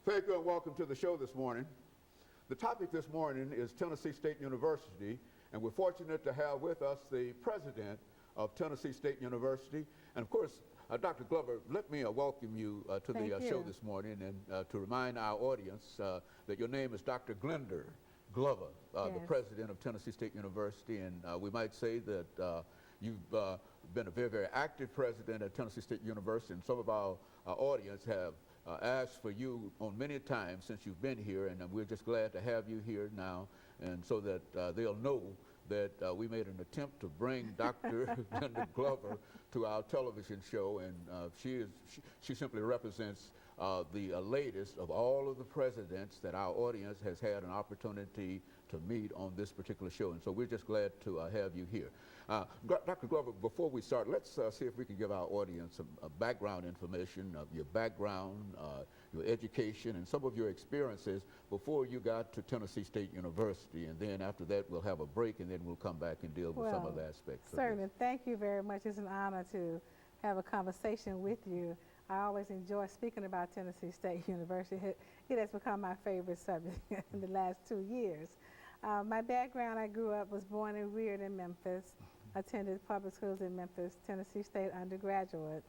Thank you and welcome to the show this morning. The topic this morning is Tennessee State University, and we're fortunate to have with us the president of Tennessee State University. And of course, Dr. Glover, let me welcome you to the show this morning, and to remind our audience that your name is Dr. Glender Glover, Yes. the president of Tennessee State University, and we might say that you've been a very, very active president at Tennessee State University, and some of our audience have asked for you on many times since you've been here, and we're just glad to have you here now, and so that they'll know that we made an attempt to bring Dr. Glenda Glover to our television show, and she simply represents the latest of all of the presidents that our audience has had an opportunity to meet on this particular show, and so we're just glad to have you here. Dr. Glover, before we start, let's see if we can give our audience some background information of your background, your education, and some of your experiences before you got to Tennessee State University, and then after that we'll have a break, and then we'll come back and deal with some of the aspects. Certainly. Thank you very much. It's an honor to have a conversation with you. I always enjoy speaking about Tennessee State University. It has become my favorite subject in the last 2 years. My background, I was born and reared in Memphis, attended public schools in Memphis, Tennessee State undergraduate,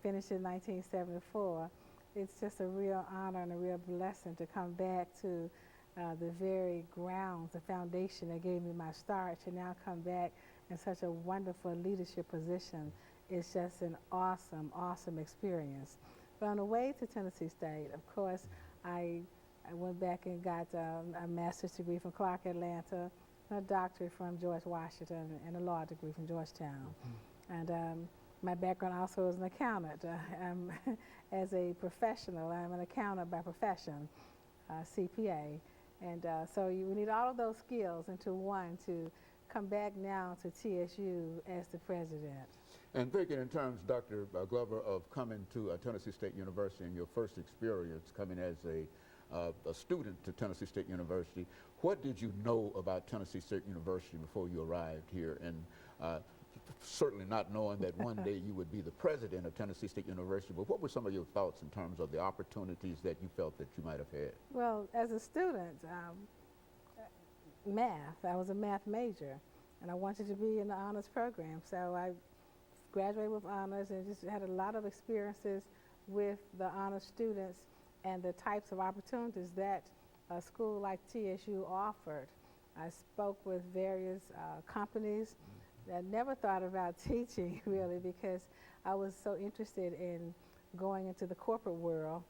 finished in 1974. It's just a real honor and a real blessing to come back to the very grounds, the foundation that gave me my start, to now come back in such a wonderful leadership position. It's just an awesome, awesome experience. But on the way to Tennessee State, of course, I went back and got a master's degree from Clark Atlanta, a doctorate from George Washington, and a law degree from Georgetown. And my background also is an accountant. As a professional, I'm an accountant by profession, CPA. And so you need all of those skills into one to come back now to TSU as the president. And thinking in terms, Dr. Glover, of coming to Tennessee State University and your first experience coming as a student to Tennessee State University, what did you know about Tennessee State University before you arrived here? And certainly not knowing that one day you would be the president of Tennessee State University, but what were some of your thoughts in terms of the opportunities that you felt that you might have had? Well, as a student, math, I was a math major, and I wanted to be in the honors program, so I graduated with honors and just had a lot of experiences with the honors students and the types of opportunities that a school like TSU offered. I spoke with various companies that never thought about teaching really, because I was so interested in going into the corporate world.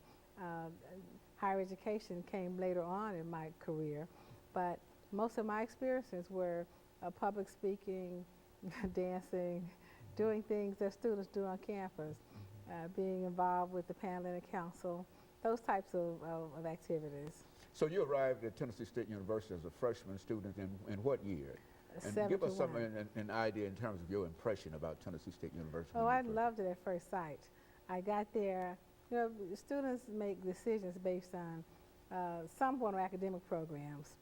Higher education came later on in my career, but most of my experiences were public speaking, dancing, doing things that students do on campus, being involved with the paneling council, those types of activities. So you arrived at Tennessee State University as a freshman student in what year? And 71. give us an idea in terms of your impression about Tennessee State University. Oh, I loved it at first sight. I got there, you know, students make decisions based on some form of academic programs.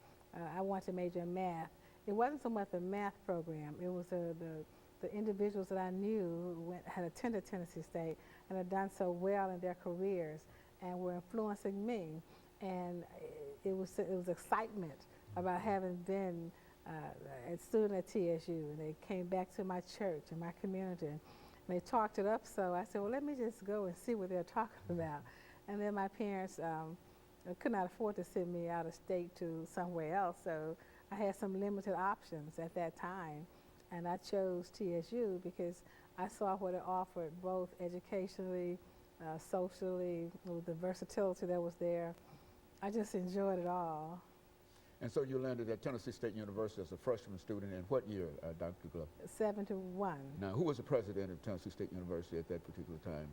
I wanted to major in math. It wasn't so much the math program, it was the individuals that I knew who had attended Tennessee State and had done so well in their careers and were influencing me. And it was excitement about having been a student at TSU, and they came back to my church and my community, and they talked it up. So I said, well, let me just go and see what they're talking about. And then my parents could not afford to send me out of state to somewhere else, so I had some limited options at that time, and I chose TSU because I saw what it offered, both educationally, socially, with the versatility that was there. I just enjoyed it all. And so you landed at Tennessee State University as a freshman student in what year, Dr. Glover? 71. Now, who was the president of Tennessee State University at that particular time?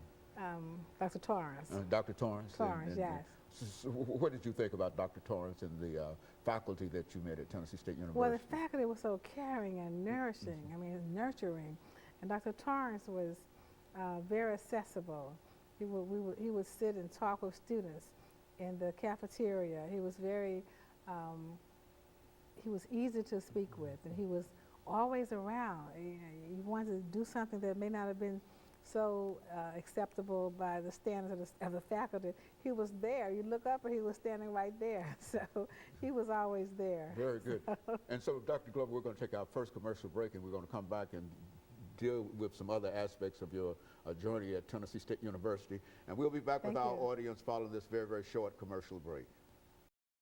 Dr. Torrance. Dr. Torrance? Torrance, yes. So what did you think about Dr. Torrance and the faculty that you met at Tennessee State University? Well, the faculty was so caring and nourishing, I mean, nurturing. And Dr. Torrance was very accessible. He would sit and talk with students in the cafeteria. He was very, he was easy to speak with, and he was always around. He wanted to do something that may not have been so acceptable by the standards of the faculty. He was there. You look up and he was standing right there. So he was always there. Very good. And so, Dr. Glover, we're going to take our first commercial break, and we're going to come back and deal with some other aspects of your journey at Tennessee State University. And we'll be back with our audience following this very, very short commercial break.